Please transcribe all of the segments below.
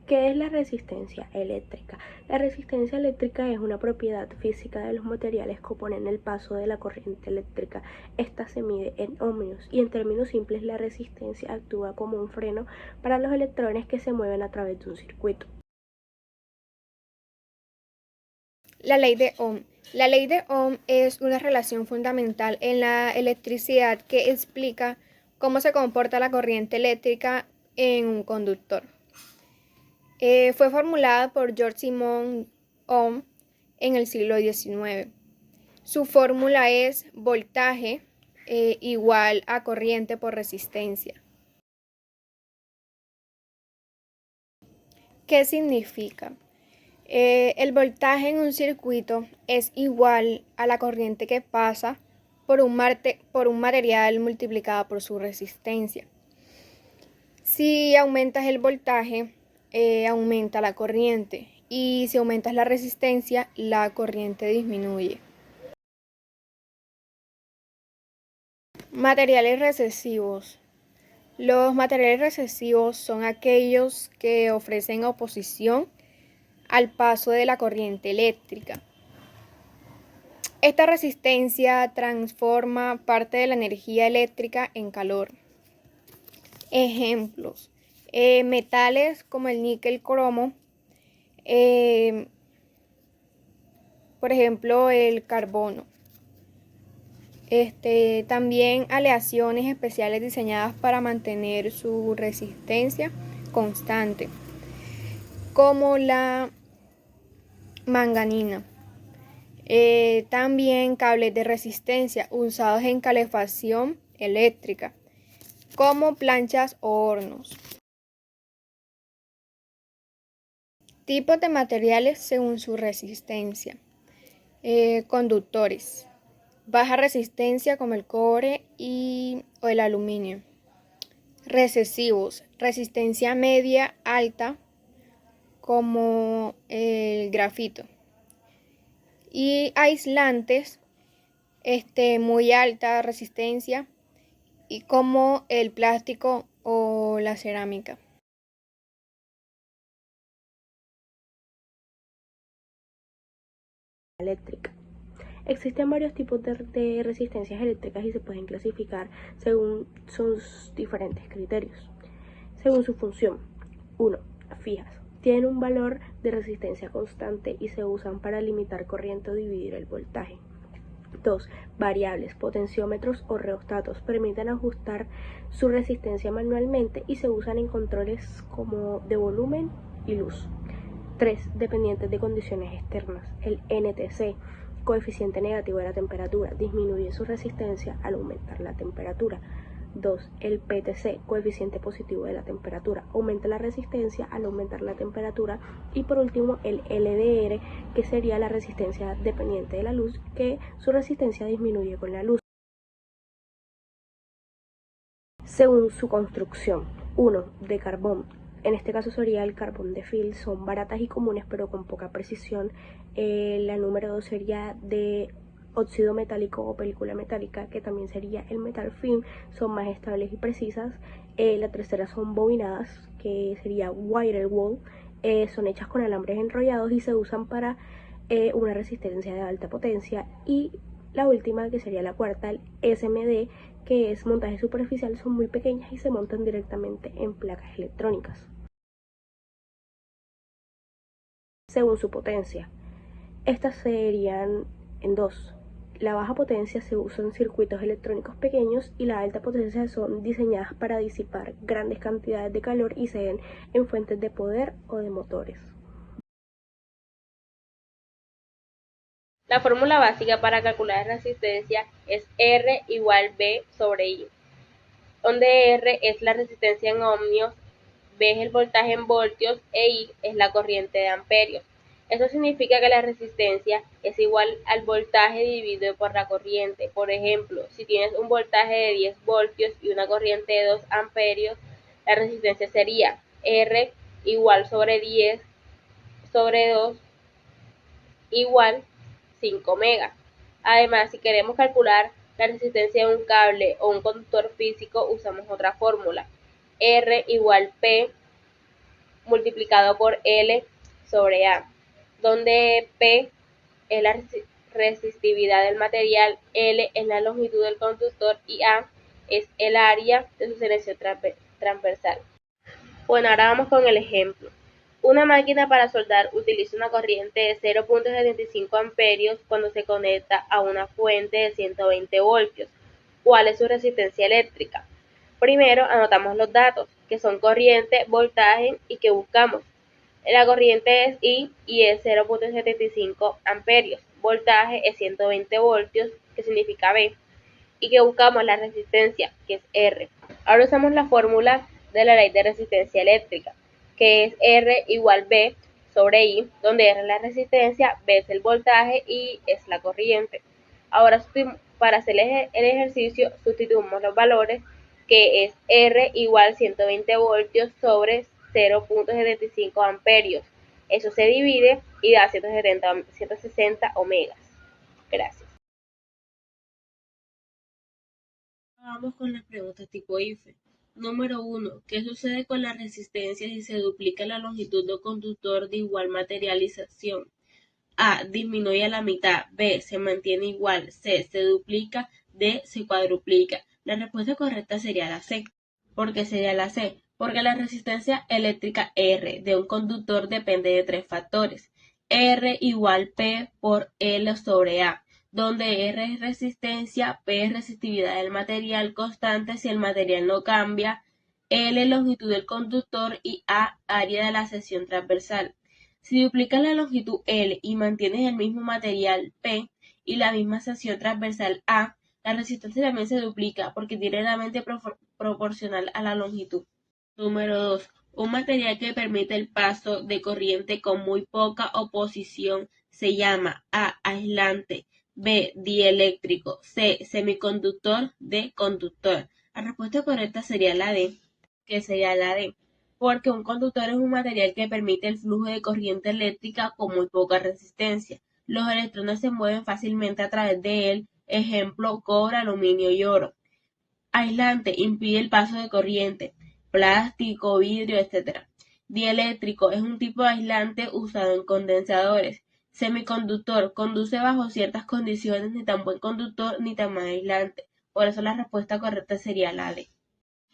¿Qué es la resistencia eléctrica? La resistencia eléctrica es una propiedad física de los materiales que oponen el paso de la corriente eléctrica. Esta se mide en ohmios y en términos simples la resistencia actúa como un freno para los electrones que se mueven a través de un circuito. La ley de Ohm. La ley de Ohm es una relación fundamental en la electricidad que explica cómo se comporta la corriente eléctrica en un conductor. Fue formulada por George Simon Ohm en el siglo XIX. Su fórmula es voltaje igual a corriente por resistencia. ¿Qué significa? El voltaje en un circuito es igual a la corriente que pasa por un material multiplicada por su resistencia. Si aumentas el voltaje, aumenta la corriente, y si aumentas la resistencia, la corriente disminuye. Materiales recesivos. Los materiales recesivos son aquellos que ofrecen oposición al paso de la corriente eléctrica. Esta resistencia transforma parte de la energía eléctrica en calor. Ejemplos: metales como el níquel cromo, por ejemplo el carbono. También aleaciones especiales diseñadas para mantener su resistencia constante, como la manganina. También cables de resistencia usados en calefacción eléctrica, como planchas o hornos. Tipos de materiales según su resistencia. Conductores. Baja resistencia como el cobre o el aluminio. Recesivos. Resistencia media alta como el grafito. Y aislantes, muy alta resistencia, y como el plástico o la cerámica. Eléctrica. Existen varios tipos de resistencias eléctricas y se pueden clasificar según sus diferentes criterios. Según su función. 1. Fijas. Tienen un valor de resistencia constante y se usan para limitar corriente o dividir el voltaje. 2. Variables, potenciómetros o reostatos permiten ajustar su resistencia manualmente y se usan en controles como de volumen y luz. 3. Dependientes de condiciones externas. El NTC, coeficiente negativo de la temperatura, disminuye su resistencia al aumentar la temperatura. 2. El PTC, coeficiente positivo de la temperatura, aumenta la resistencia al aumentar la temperatura. Y por último, el LDR, que sería la resistencia dependiente de la luz, que su resistencia disminuye con la luz. Según su construcción. 1. De carbón. En este caso sería el carbón de fil, son baratas y comunes pero con poca precisión. La número 2 sería de óxido metálico o película metálica, que también sería el metal film, son más estables y precisas. La tercera son bobinadas, que sería wire wool, son hechas con alambres enrollados y se usan para una resistencia de alta potencia. Y la última, que sería la cuarta, el SMD, que es montaje superficial, son muy pequeñas y se montan directamente en placas electrónicas. Según su potencia. Estas serían en dos. La baja potencia se usa en circuitos electrónicos pequeños y la alta potencia son diseñadas para disipar grandes cantidades de calor y se ven en fuentes de poder o de motores. La fórmula básica para calcular la resistencia es R igual B sobre I, donde R es la resistencia en ohmios, B es el voltaje en voltios e I es la corriente de amperios. Eso significa que la resistencia es igual al voltaje dividido por la corriente. Por ejemplo, si tienes un voltaje de 10 voltios y una corriente de 2 amperios, la resistencia sería R igual sobre 10 sobre 2 igual 5 megas. Además, si queremos calcular la resistencia de un cable o un conductor físico, usamos otra fórmula. R igual P multiplicado por L sobre A, donde P es la resistividad del material, L es la longitud del conductor y A es el área de su sección transversal. Bueno, ahora vamos con el ejemplo. Una máquina para soldar utiliza una corriente de 0.75 amperios cuando se conecta a una fuente de 120 voltios. ¿Cuál es su resistencia eléctrica? Primero anotamos los datos, que son corriente, voltaje y que buscamos. La corriente es I y es 0.75 amperios. Voltaje es 120 voltios, que significa V. Y que buscamos la resistencia, que es R. Ahora usamos la fórmula de la ley de resistencia eléctrica, que es R igual V sobre I, donde R es la resistencia, V es el voltaje y es la corriente. Ahora, para hacer el ejercicio, sustituimos los valores, que es R igual 120 voltios sobre 0.75 amperios. Eso se divide y da 160 ohmegas. Gracias. Vamos con las preguntas tipo IFE. Número 1. ¿Qué sucede con la resistencia si se duplica la longitud del conductor de igual materialización? A. Disminuye a la mitad. B. Se mantiene igual. C. Se duplica. D. Se cuadruplica. La respuesta correcta sería la C. ¿Por qué sería la C? Porque la resistencia eléctrica R de un conductor depende de tres factores. R igual P por L sobre A, donde R es resistencia, P es resistividad del material constante si el material no cambia, L longitud del conductor y A área de la sección transversal. Si duplicas la longitud L y mantienes el mismo material P y la misma sección transversal A, la resistencia también se duplica porque es directamente proporcional a la longitud. Número 2. Un material que permite el paso de corriente con muy poca oposición se llama A. Aislante, B. Dieléctrico, C. Semiconductor, D. Conductor. La respuesta correcta sería la D, porque un conductor es un material que permite el flujo de corriente eléctrica con muy poca resistencia. Los electrones se mueven fácilmente a través de él, ejemplo, cobre, aluminio y oro. Aislante, impide el paso de corriente, plástico, vidrio, etc. Dieléctrico, es un tipo de aislante usado en condensadores. Semiconductor, conduce bajo ciertas condiciones, ni tan buen conductor ni tan mal aislante. Por eso la respuesta correcta sería la D.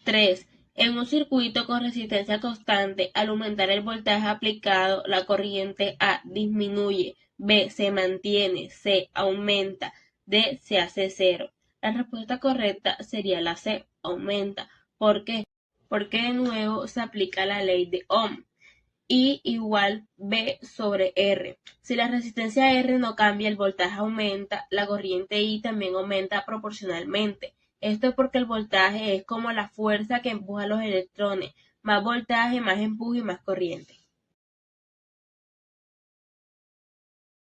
3. En un circuito con resistencia constante, al aumentar el voltaje aplicado, la corriente A disminuye, B se mantiene, C aumenta, D se hace cero. La respuesta correcta sería la C, aumenta. ¿Por qué? Porque de nuevo se aplica la ley de Ohm. I igual V sobre R. Si la resistencia R no cambia, el voltaje aumenta, la corriente I también aumenta proporcionalmente. Esto es porque el voltaje es como la fuerza que empuja a los electrones. Más voltaje, más empuje y más corriente.